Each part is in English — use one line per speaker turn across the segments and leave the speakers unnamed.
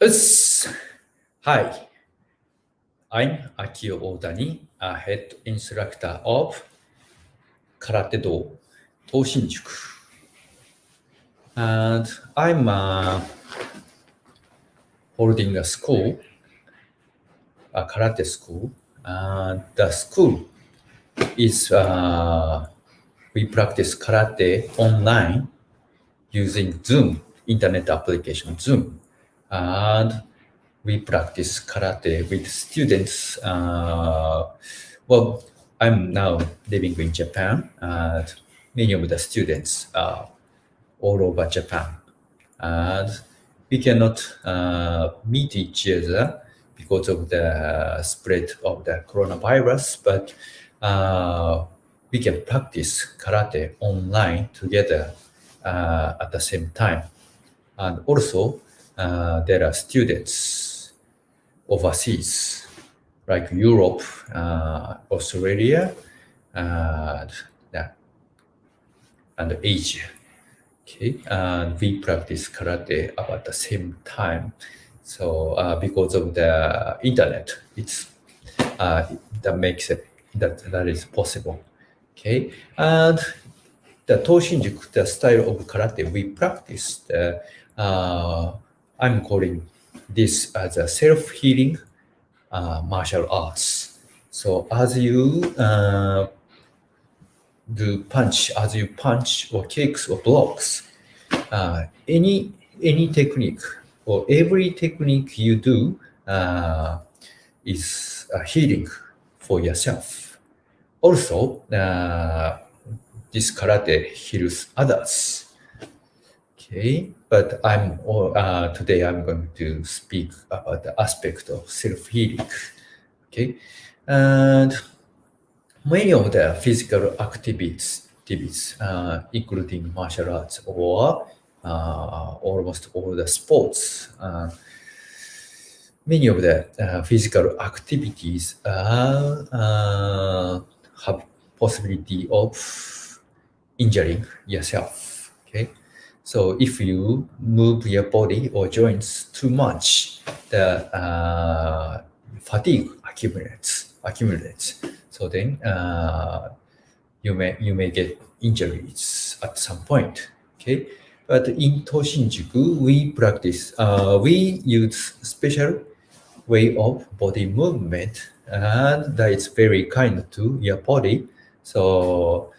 Us. Hi, I'm Akio Odani, a head instructor of Karate Do TOSHINJUKU. And I'm holding a school, a karate school. The school is, we practice karate online using Zoom, internet application Zoom. And we practice karate with students. Well, I'm now living in Japan, and many of the students are all over Japan. And we cannot meet each other because of the spread of the coronavirus, but we can practice karate online together at the same time. And also, there are students overseas, like Europe, Australia, and, yeah, and Asia. Okay, and we practice karate about the same time. So because of the internet, it's that makes it that is possible. Okay, and the Toshinjuku, the style of karate we practice, I'm calling this as a self-healing martial arts. So as you as you punch or kicks or blocks, any technique or every technique you do is healing for yourself. Also, this karate heals others. Okay, but today I'm going to speak about the aspect of self-healing. Okay, and many of the physical activities, including martial arts or almost all the sports, many of the physical activities have possibility of injuring yourself. Okay, so if you move your body or joints too much, the fatigue accumulates. So then you may get injuries at some point. Okay, but in Toshinjuku we use special way of body movement, and that is very kind to your body. So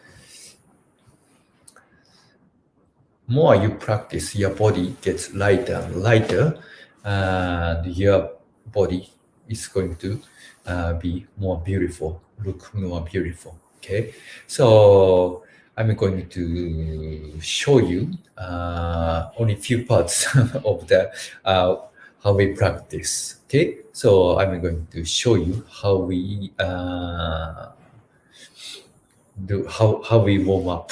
more you practice, your body gets lighter and lighter, and your body is going to be more beautiful, look more beautiful. Okay, so I'm going to show you only few parts of the how we practice. Okay, so I'm going to show you how we how we warm up.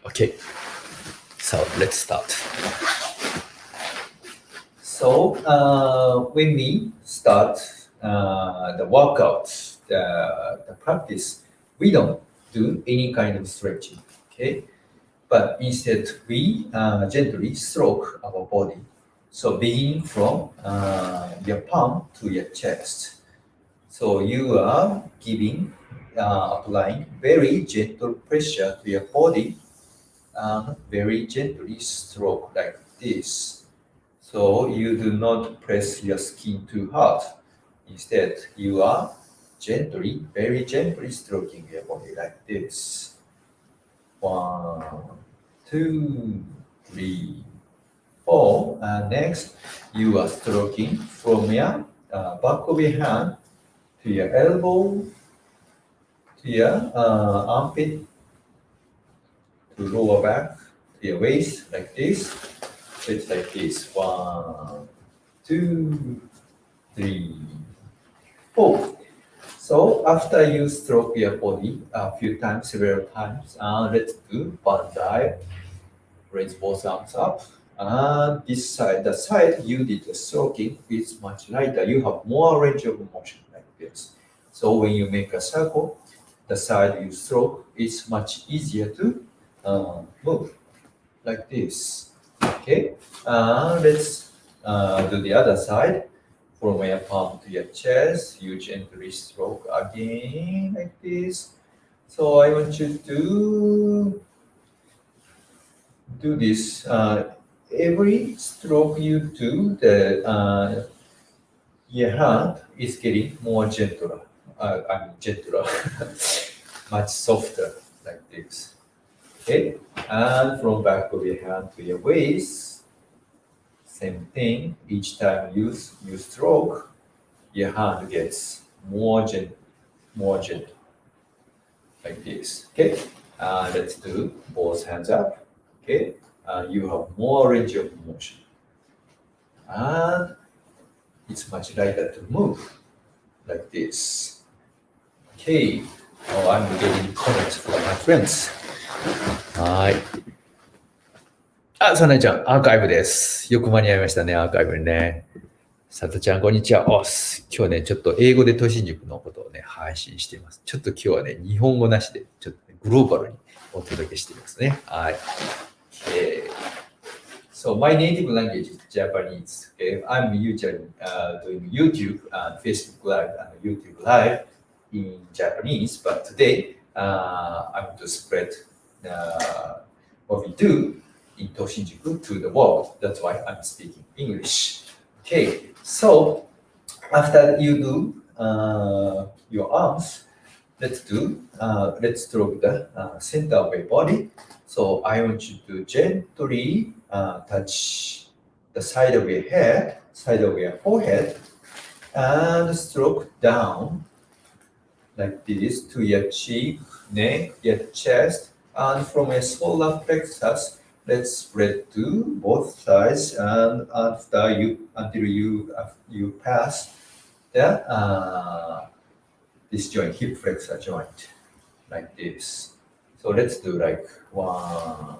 Okay. So let's start. So when we start the workout, the practice, we don't do any kind of stretching, okay? But instead, we gently stroke our body. So beginning from your palm to your chest. So you are applying very gentle pressure to your body and very gently stroke like this. So you do not press your skin too hard. Instead, you are very gently stroking your body like this. 1, 2, 3, 4. And next, you are stroking from your back of your hand to your elbow, to your armpit, to lower back, to your waist, like this. So it's like this. 1, 2, 3, 4. So after you stroke your body a few times, several times, let's do Bandai. Raise both arms up. And this side, the side you did the stroking is much lighter. You have more range of motion like this. So when you make a circle, the side you stroke is much easier to move like this. Okay, let's do the other side. From your palm to your chest, you gently stroke again like this. So I want you to do this. Every stroke you do, your hand is getting more gentler. Gentler, much softer like this. Okay, and from back of your hand to your waist, same thing. Each time you stroke, your hand gets more gentle, like this. Okay, let's do both hands up. Okay, you have more range of motion, and it's much lighter to move like this. Okay, oh, I'm getting comments from my friends. はい。あ、さなえちゃん、アーカイブです。よく間に合いましたね、アーカイブにね。さとちゃん、こんにちは。今日ね、ちょっと英語で都心塾のことをね、配信しています。ちょっと今日はね、日本語なしで、ちょっと、ね、グローバルにお届けしていますね。はい。So my native language is Japanese. Okay? I'm usually doing YouTube and Facebook Live and YouTube Live in Japanese, but today I'm going to spread what we do in TOSHINJUKU to the world. That's why I'm speaking English. Okay, so after you do your arms, let's stroke the center of your body. So I want you to gently touch the side of your head, side of your forehead, and stroke down like this to your cheek, neck, your chest, and from your solar plexus, let's spread to both sides, and until you pass the this joint, hip flexor joint, like this. So let's do like 1,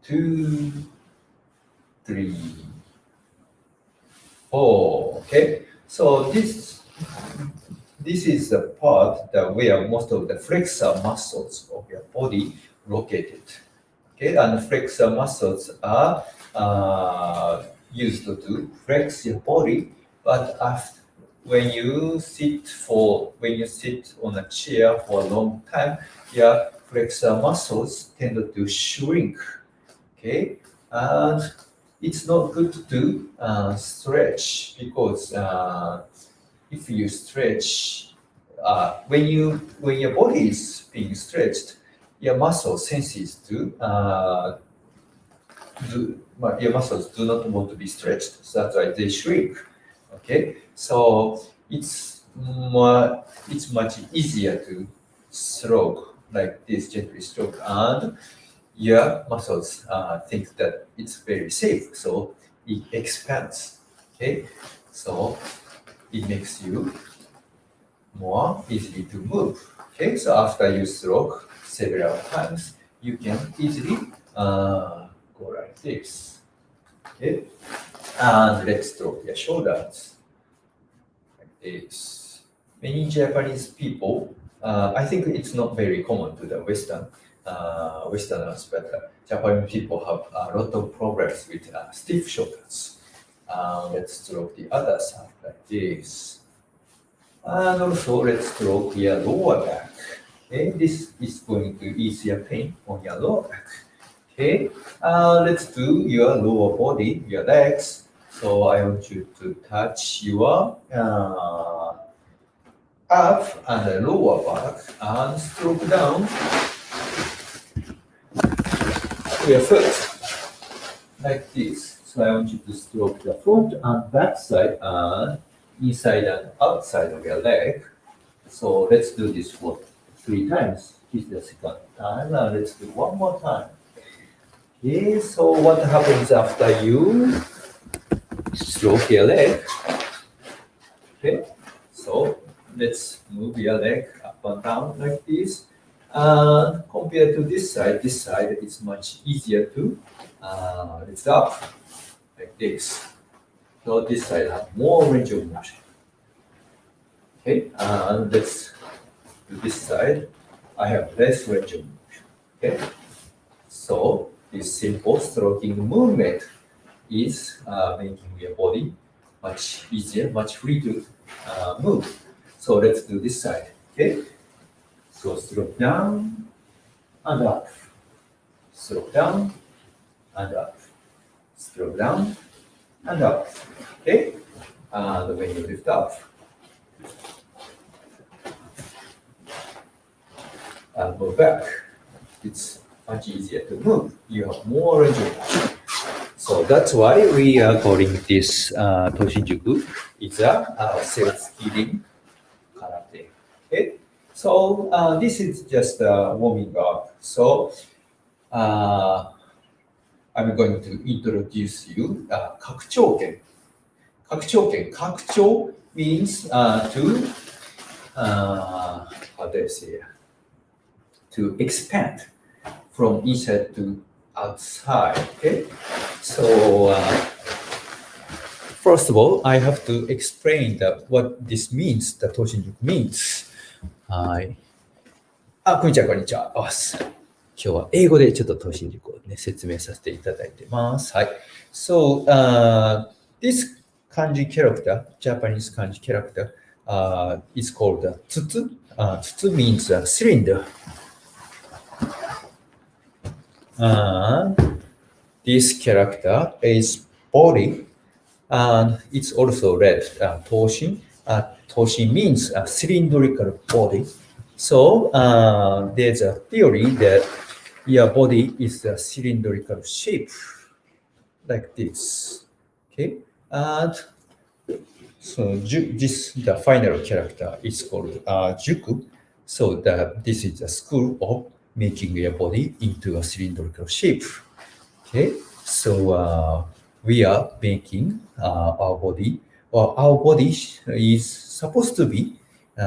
2, 3, 4. Okay, so this is the part that where most of the flexor muscles of your body located. Okay, and the flexor muscles are used to flex your body, but when you sit on a chair for a long time, your flexor muscles tend to shrink. Okay, and it's not good to stretch, because if you stretch, when your body is being stretched, your muscle senses your muscles do not want to be stretched, so that's why they shrink. Okay, so it's much easier to stroke like this, gently stroke, and your muscles think that it's very safe, so it expands. Okay, so it makes you more easily to move. Okay, so after you stroke several times, you can easily go like this. Okay, and let's stroke your shoulders like this. Many Japanese people, I think it's not very common to the Westerners, but Japanese people have a lot of problems with stiff shoulders. Let's stroke the other side like this. And also let's stroke your lower back. Okay, this is going to ease your pain on your lower back. Okay, let's do your lower body, your legs. So I want you to touch your up and the lower back and stroke down your foot like this. So I want you to stroke the front and back side and inside and outside of your leg. So let's do this for 3 times. This is the second time. Now let's do one more time. Okay, so what happens after you stroke your leg? Okay, so let's move your leg up and down like this. And compared to this side is much easier to lift up like this. So this side has more range of motion. Okay, and let's do this side. I have less range of motion. Okay, so this simple stroking movement is making your body much easier, much free to move. So let's do this side. Okay. So stroke down and up. Stroke down and up. Stroke down and up. Okay. And when you lift up, and move back, it's much easier to move. You have more range of motion. So that's why we are calling this TOSHINJUKU. It's a self-healing karate. Okay. So this is just warming up. So I'm going to introduce you kakchoken. Kakchoken. Kakcho means to how do I say? To expand from inside to outside. Okay. So first of all, I have to explain what this means. The TOSHINJUKU means. はい。こんにちは、こんにちは。今日は英語でちょっと等身軸をね、説明させていただいてます。はい。So, this kanji character, Japanese kanji character, is called tsutsu. Tsutsu means cylinder. This character is body, and it's also read toshin. Toshin means a cylindrical body. So there's a theory that your body is a cylindrical shape, like this. Okay, and so the final character is called juku. So this is a school of making your body into a cylindrical shape. Okay, so we are making our body, or our body is supposed to be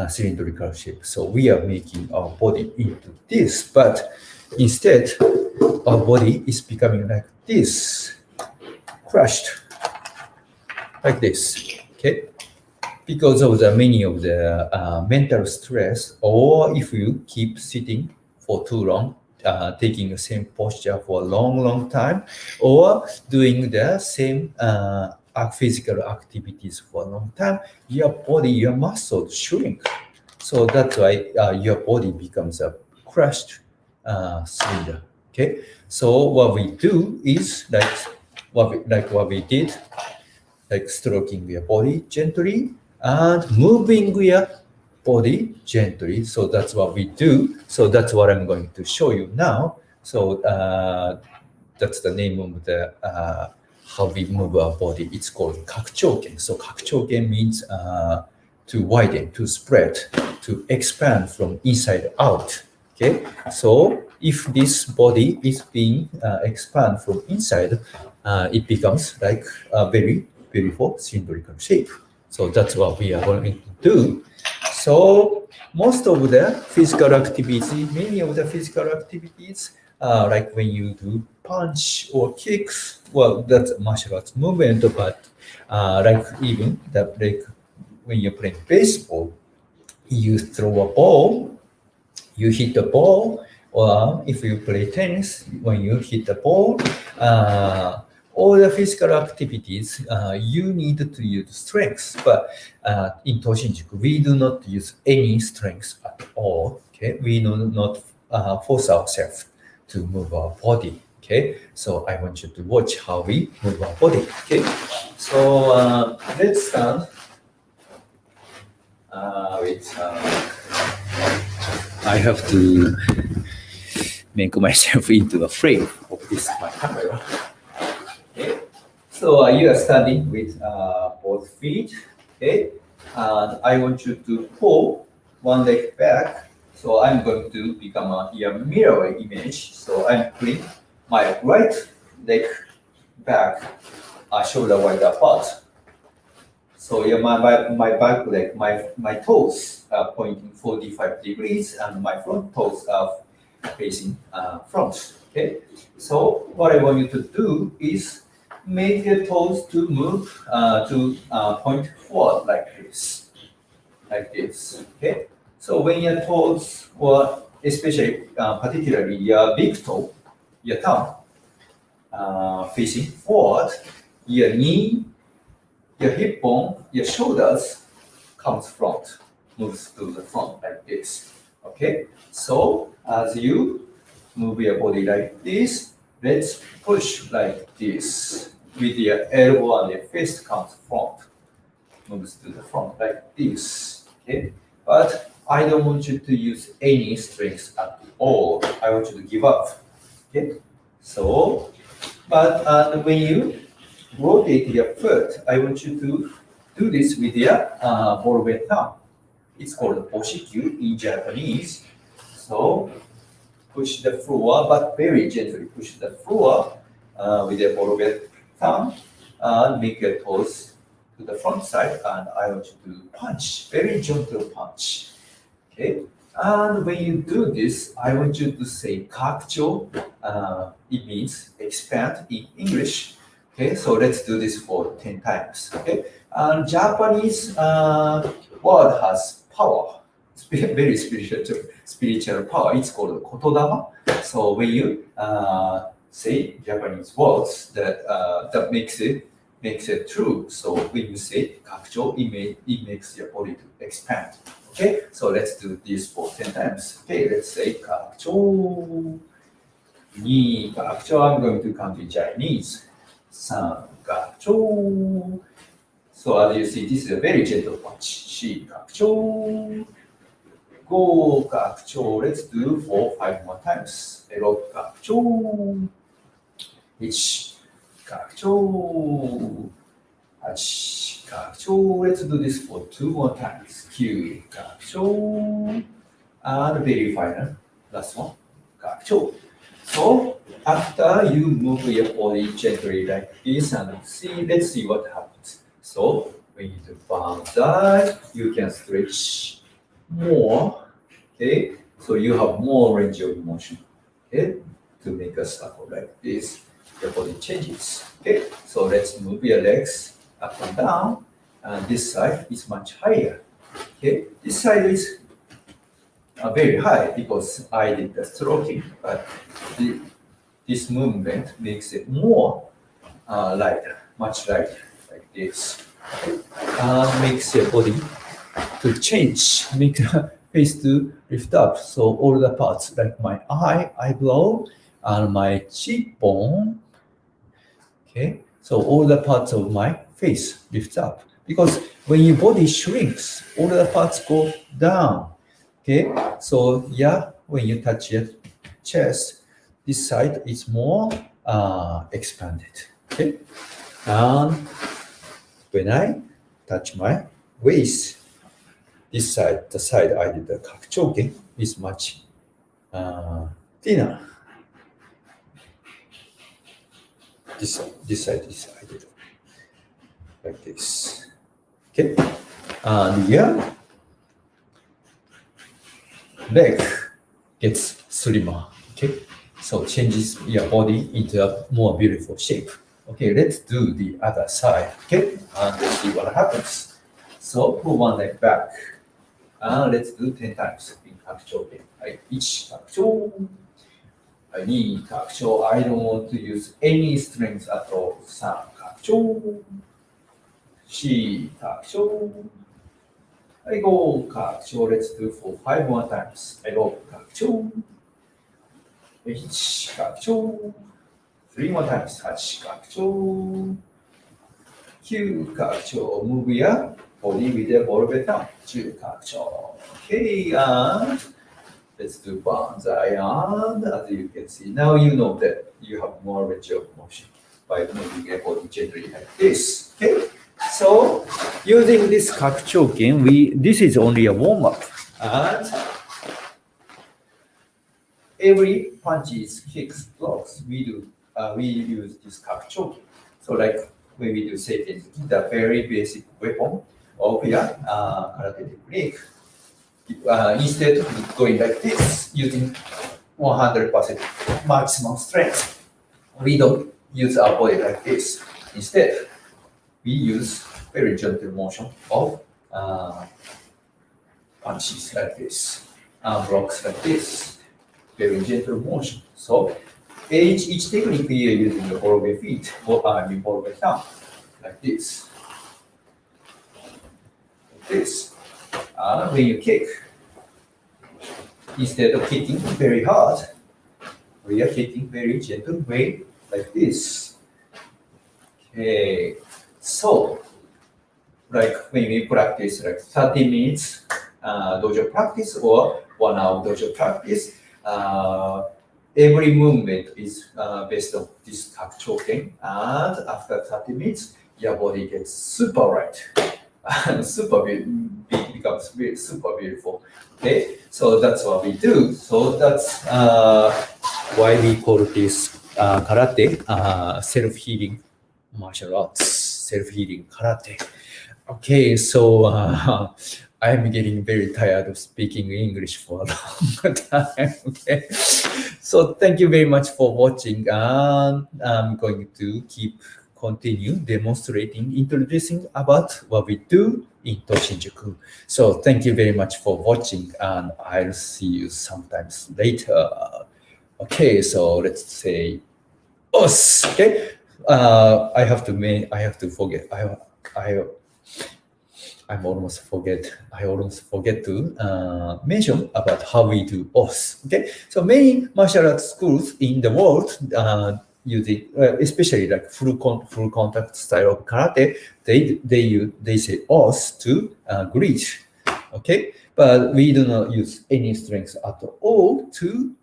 cylindrical shape. So we are making our body into this, but instead our body is becoming like this, crushed, like this. Okay, because of the many of the mental stress, or if you keep sitting for too long, taking the same posture for a long time, or doing the same physical activities for a long time, your body, your muscles shrink. So that's why your body becomes a crushed cylinder. Okay. So what we do is what we did, like stroking your body gently and moving your body gently. So that's what we do. So that's what I'm going to show you now. So that's the name of the how we move our body. It's called kakchoken. So kakchoken means to widen, to spread, to expand from inside out. Okay. So if this body is being expand from inside, it becomes like a very beautiful cylindrical shape. So that's what we are going to do. So most of the physical activities, many of the physical activities, like when you do punch or kicks, well, that's martial arts movement, but like even like when you're playing baseball, you throw a ball, you hit the ball, or if you play tennis, when you hit the ball, all the physical activities, you need to use strength, but in TOSHINJUKU, we do not use any strength at all. Okay, we do not force ourselves to move our body. Okay, so I want you to watch how we move our body. Okay, so let's start with. I have to make myself into a frame of this my camera. Okay, so you are standing with both feet. Okay, and I want you to pull one leg back. So I'm going to become a mirror image. So I'm pulling my right leg back, shoulder wide apart. So my back leg, my toes are pointing 45 degrees, and my front toes are facing front. Okay. So what I want you to do is make your toes to move to point forward like this, okay? So when your toes, or especially particularly your big toe, your thumb, facing forward, your knee, your hip bone, your shoulders comes front, moves to the front like this. Okay, so as you move your body like this, let's push like this. With your elbow and your fist comes front, moves to the front like this. Okay, but I don't want you to use any strength at all. I want you to give up. Okay, so but when you rotate your foot, I want you to do this with your ball bend thumb. It's called TOSHINJUKU in Japanese. So push the floor, but very gently push the floor with your ball bend thumb and make your toes to the front side. And I want you to punch, very gentle punch. Okay. And when you do this, I want you to say kakcho. It means expand in English. Okay, so let's do this for 10 times. Okay, and Japanese word has power, very spiritual power. It's called kotodama. So when you say Japanese words, that makes it true. So when you say kakcho, it makes your body to expand. Okay, so let's do this for 10 times. Okay, let's say kakcho. Ni kakcho. I'm going to count in Chinese. San kakcho. So as you see, this is a very gentle punch. Shi kakcho. Go kakcho. Let's do 5 more times. Ero kakcho. Ich kakcho. Hachi kakcho. Let's do this for 2 more times. Kyu kakcho. And very final, last one, kakcho. So after you move your body gently like this and let's see what happens. So when you do banzai, you can stretch more. Okay, so you have more range of motion. Okay, to make a circle like this, your body changes. Okay, so let's move your legs up and down, and this side is much higher. Okay, this side is very high because I did the stroking, but this movement makes it more lighter, much lighter, like this. Makes your body to change, make the face to lift up. So all the parts, like my eyebrow, and my cheekbone. Okay, so all the parts of my face lifts up because when your body shrinks, all the parts go down. Okay, so yeah, when you touch your chest, this side is more expanded. Okay, and when I touch my waist, this side, the side I did the kakchoken, is much thinner. This side is I did like this. Okay, and yeah. Leg gets slimmer. Okay, so changes your body into a more beautiful shape. Okay, let's do the other side. Okay, and let's see what happens. So pull one leg back, and let's do 10 times in kakcho. Like each kakcho. I need kakcho. I don't want to use any strength at all. San kakcho. Shi kakcho. I go kakcho. Let's do for 5 more times. I go kakcho. Ich kakcho. 3 more times. Hachi kakcho. Kyu kakcho. Move your body with your ball bend. Ju kakcho. Okay, and let's do banzai. And as you can see, now you know that you have more range of motion by moving your body gently like this. Okay. So using this kakchoken, this is only a warm up, and every punches, kicks, blocks we use this kakchoken. So like when we do seiten, the very basic weapon of your karate technique. Instead of going like this, using 100% maximum strength, we don't use our body like this. Instead, we use very gentle motion of punches like this, blocks like this, very gentle motion. So each technique we are using the forward feet, or I mean forward thumb, like this. Like this. When you kick, instead of kicking very hard, we are kicking very gentle way, like this. Okay, so like when we practice like 30 minutes dojo practice or 1 hour dojo practice, every movement is based on this tuck choking, and after 30 minutes, your body gets super right and becomes super beautiful. Okay, so that's what we do. So that's why we call this karate self-healing martial arts, self-healing karate. Okay, so I'm getting very tired of speaking English for a long time. Okay, so thank you very much for watching. And I'm going to continue demonstrating, introducing about what we do in TOSHINJUKU. So thank you very much for watching, and I'll see you sometimes later. Okay, so let's say us. Okay, I have to forget. I almost forget to mention about how we do OS. Okay, so many martial arts schools in the world using, especially like full contact style of karate, they say OS to greet. Okay, but we do not use any strength at all to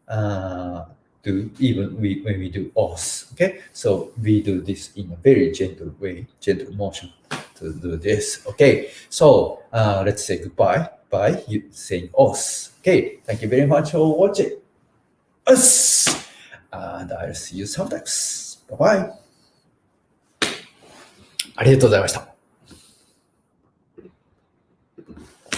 do even when we do OS. Okay, so we do this in a very gentle way, gentle motion to do this. Okay, so let's say goodbye by saying os. Okay, thank you very much for watching us, and I'll see you sometimes. Bye bye. ありがとうございました。